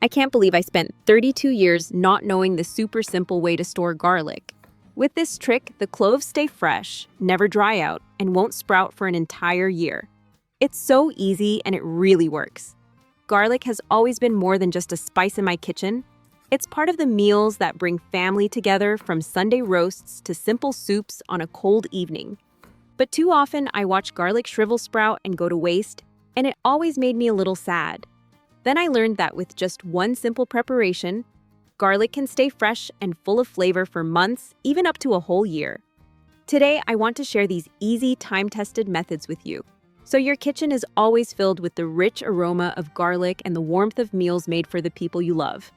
I can't believe I spent 32 years not knowing the super simple way to store garlic. With this trick, the cloves stay fresh, never dry out, and won't sprout for an entire year. It's so easy and it really works. Garlic has always been more than just a spice in my kitchen. It's part of the meals that bring family together, from Sunday roasts to simple soups on a cold evening. But too often, I watch garlic shrivel sprout and go to waste, and it always made me a little sad. Then I learned that with just one simple preparation, garlic can stay fresh and full of flavor for months, even up to a whole year. Today, I want to share these easy, time-tested methods with you, so your kitchen is always filled with the rich aroma of garlic and the warmth of meals made for the people you love.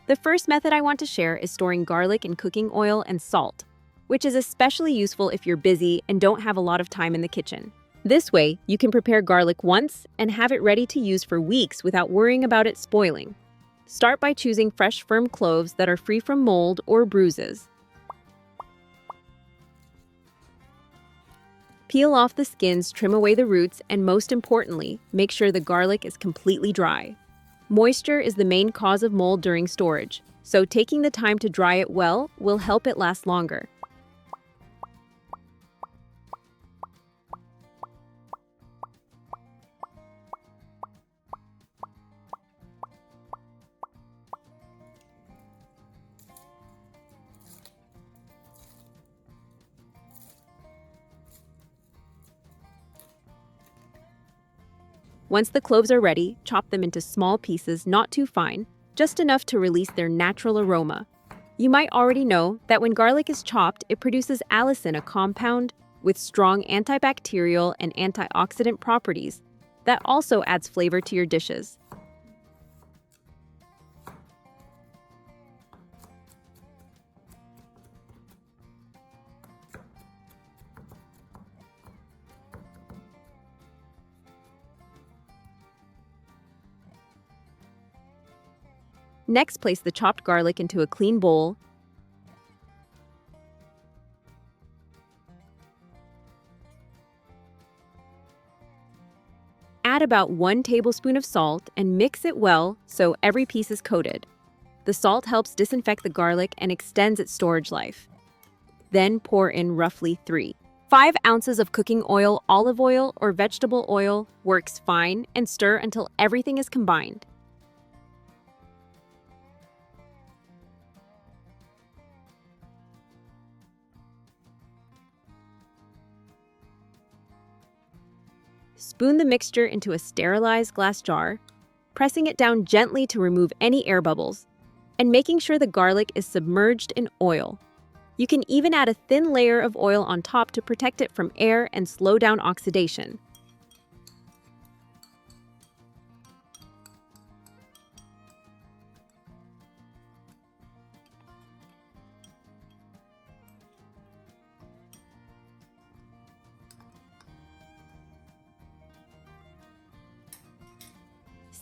The first method I want to share is storing garlic in cooking oil and salt, which is especially useful if you're busy and don't have a lot of time in the kitchen. This way, you can prepare garlic once and have it ready to use for weeks without worrying about it spoiling. Start by choosing fresh, firm cloves that are free from mold or bruises. Peel off the skins, trim away the roots, and most importantly, make sure the garlic is completely dry. Moisture is the main cause of mold during storage, so taking the time to dry it well will help it last longer. Once the cloves are ready, chop them into small pieces, not too fine, just enough to release their natural aroma. You might already know that when garlic is chopped, it produces allicin, a compound with strong antibacterial and antioxidant properties that also adds flavor to your dishes. Next, place the chopped garlic into a clean bowl. Add about 1 tablespoon of salt and mix it well so every piece is coated. The salt helps disinfect the garlic and extends its storage life. Then pour in roughly 5 ounces of cooking oil. Olive oil or vegetable oil works fine, and stir until everything is combined. Spoon the mixture into a sterilized glass jar, pressing it down gently to remove any air bubbles, and making sure the garlic is submerged in oil. You can even add a thin layer of oil on top to protect it from air and slow down oxidation.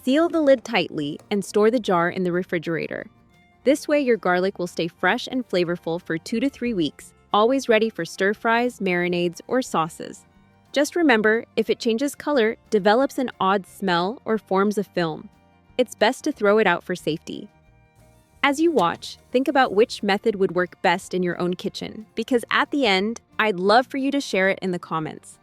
Seal the lid tightly and store the jar in the refrigerator. This way, your garlic will stay fresh and flavorful for 2 to 3 weeks, always ready for stir-fries, marinades, or sauces. Just remember, if it changes color, develops an odd smell, or forms a film, it's best to throw it out for safety. As you watch, think about which method would work best in your own kitchen, because at the end, I'd love for you to share it in the comments.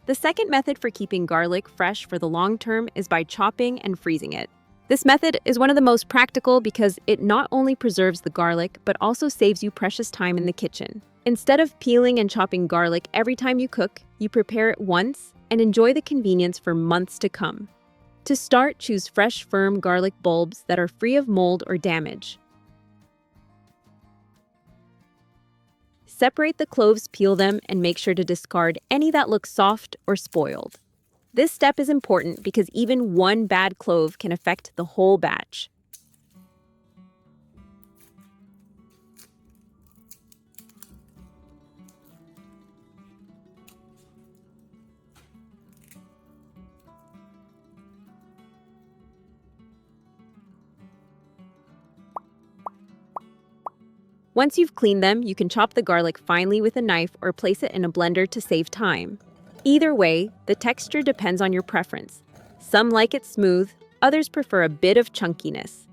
The second method for keeping garlic fresh for the long term is by chopping and freezing it. This method is one of the most practical because it not only preserves the garlic, but also saves you precious time in the kitchen. Instead of peeling and chopping garlic every time you cook, you prepare it once and enjoy the convenience for months to come. To start, choose fresh, firm garlic bulbs that are free of mold or damage. Separate the cloves, peel them, and make sure to discard any that look soft or spoiled. This step is important because even one bad clove can affect the whole batch. Once you've cleaned them, you can chop the garlic finely with a knife or place it in a blender to save time. Either way, the texture depends on your preference. Some like it smooth, others prefer a bit of chunkiness.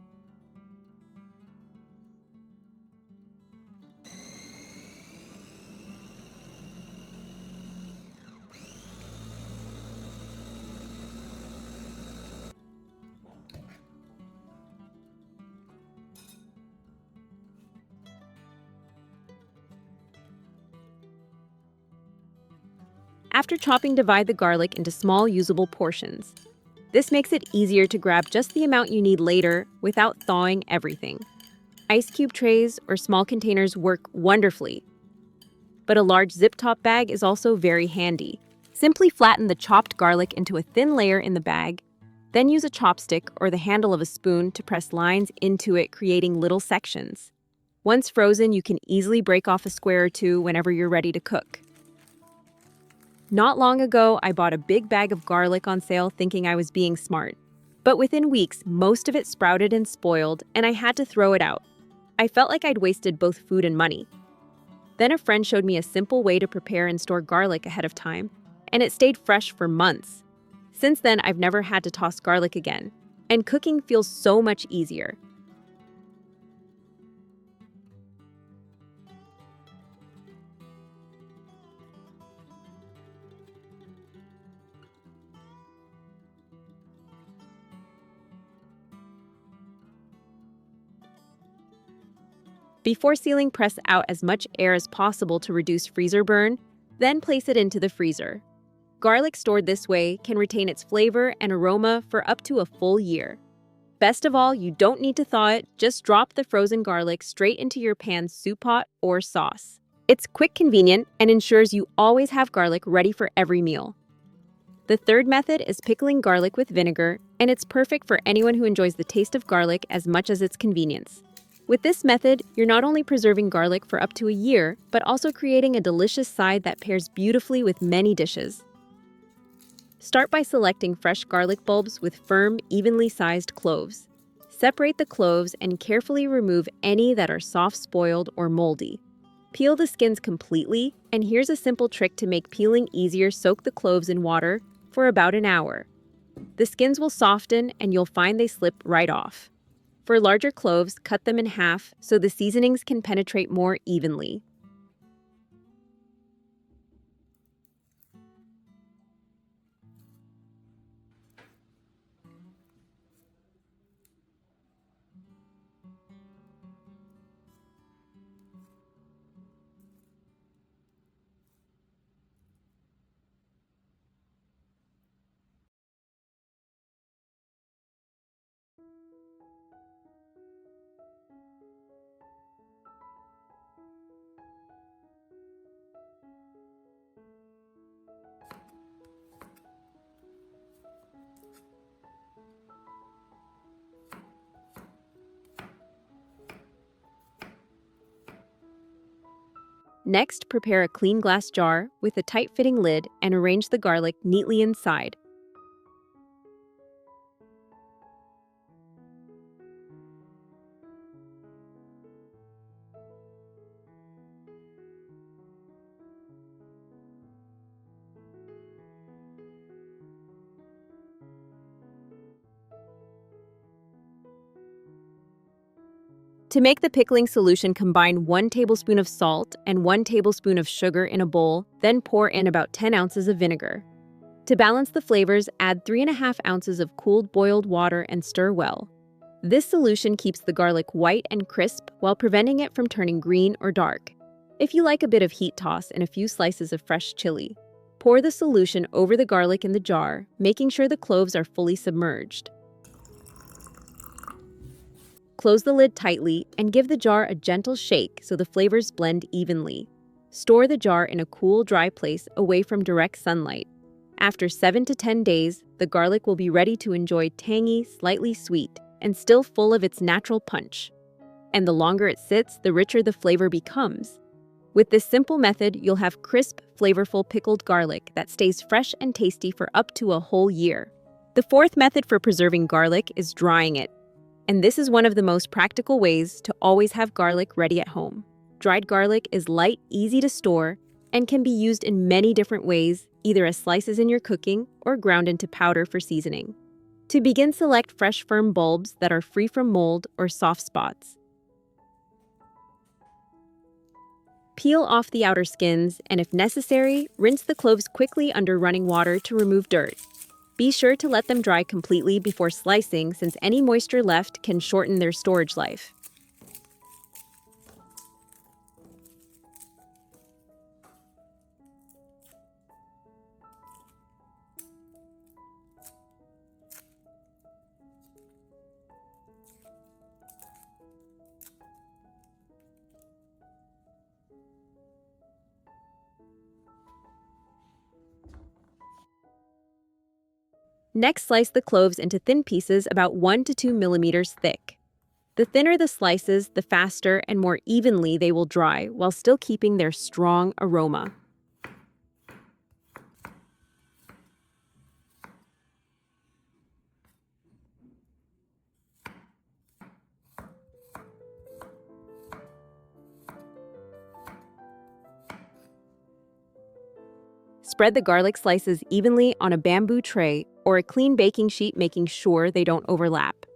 After chopping, divide the garlic into small, usable portions. This makes it easier to grab just the amount you need later without thawing everything. Ice cube trays or small containers work wonderfully, but a large zip-top bag is also very handy. Simply flatten the chopped garlic into a thin layer in the bag, then use a chopstick or the handle of a spoon to press lines into it, creating little sections. Once frozen, you can easily break off a square or two whenever you're ready to cook. Not long ago, I bought a big bag of garlic on sale thinking I was being smart. But within weeks, most of it sprouted and spoiled, and I had to throw it out. I felt like I'd wasted both food and money. Then a friend showed me a simple way to prepare and store garlic ahead of time, and it stayed fresh for months. Since then, I've never had to toss garlic again, and cooking feels so much easier. Before sealing, press out as much air as possible to reduce freezer burn, then place it into the freezer. Garlic stored this way can retain its flavor and aroma for up to a full year. Best of all, you don't need to thaw it, just drop the frozen garlic straight into your pan's soup pot or sauce. It's quick, convenient, and ensures you always have garlic ready for every meal. The third method is pickling garlic with vinegar, and it's perfect for anyone who enjoys the taste of garlic as much as its convenience. With this method, you're not only preserving garlic for up to a year, but also creating a delicious side that pairs beautifully with many dishes. Start by selecting fresh garlic bulbs with firm, evenly sized cloves. Separate the cloves and carefully remove any that are soft, spoiled, or moldy. Peel the skins completely, and here's a simple trick to make peeling easier. Soak the cloves in water for about an hour. The skins will soften and you'll find they slip right off. For larger cloves, cut them in half so the seasonings can penetrate more evenly. Next, prepare a clean glass jar with a tight-fitting lid and arrange the garlic neatly inside. To make the pickling solution, combine 1 tablespoon of salt and 1 tablespoon of sugar in a bowl, then pour in about 10 ounces of vinegar. To balance the flavors, add 3.5 ounces of cooled boiled water and stir well. This solution keeps the garlic white and crisp while preventing it from turning green or dark. If you like a bit of heat, toss in a few slices of fresh chili. Pour the solution over the garlic in the jar, making sure the cloves are fully submerged. Close the lid tightly and give the jar a gentle shake so the flavors blend evenly. Store the jar in a cool, dry place away from direct sunlight. After 7 to 10 days, the garlic will be ready to enjoy, tangy, slightly sweet, and still full of its natural punch. And the longer it sits, the richer the flavor becomes. With this simple method, you'll have crisp, flavorful pickled garlic that stays fresh and tasty for up to a whole year. The fourth method for preserving garlic is drying it. And this is one of the most practical ways to always have garlic ready at home. Dried garlic is light, easy to store, and can be used in many different ways, either as slices in your cooking or ground into powder for seasoning. To begin, select fresh, firm bulbs that are free from mold or soft spots. Peel off the outer skins, and if necessary, rinse the cloves quickly under running water to remove dirt. Be sure to let them dry completely before slicing, since any moisture left can shorten their storage life. Next, slice the cloves into thin pieces about 1 to 2 millimeters thick. The thinner the slices, the faster and more evenly they will dry while still keeping their strong aroma. Spread the garlic slices evenly on a bamboo tray or a clean baking sheet, making sure they don't overlap.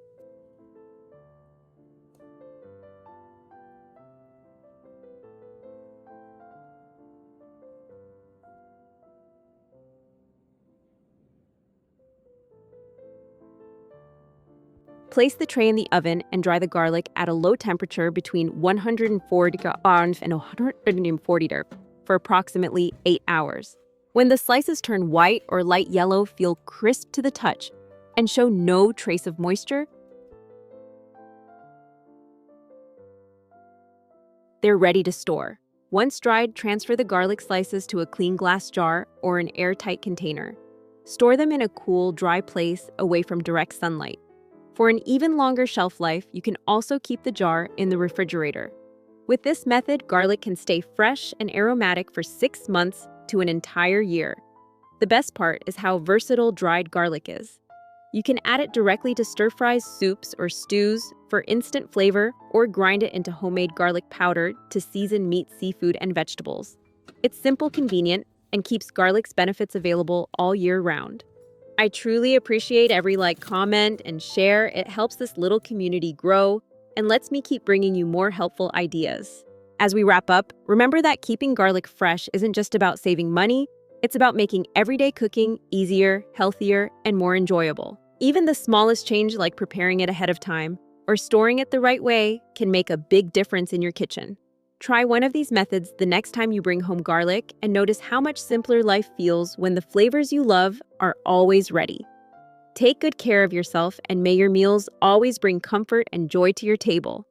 Place the tray in the oven and dry the garlic at a low temperature between 140 and 140 for approximately 8 hours. When the slices turn white or light yellow, feel crisp to the touch, and show no trace of moisture, they're ready to store. Once dried, transfer the garlic slices to a clean glass jar or an airtight container. Store them in a cool, dry place away from direct sunlight. For an even longer shelf life, you can also keep the jar in the refrigerator. With this method, garlic can stay fresh and aromatic for 6 months to an entire year. The best part is how versatile dried garlic is. You can add it directly to stir-fries, soups, or stews for instant flavor, or grind it into homemade garlic powder to season meat, seafood, and vegetables. It's simple, convenient, and keeps garlic's benefits available all year round. I truly appreciate every like, comment, and share. It helps this little community grow and lets me keep bringing you more helpful ideas. As we wrap up, remember that keeping garlic fresh isn't just about saving money, it's about making everyday cooking easier, healthier, and more enjoyable. Even the smallest change, like preparing it ahead of time or storing it the right way, can make a big difference in your kitchen. Try one of these methods the next time you bring home garlic and notice how much simpler life feels when the flavors you love are always ready. Take good care of yourself, and may your meals always bring comfort and joy to your table.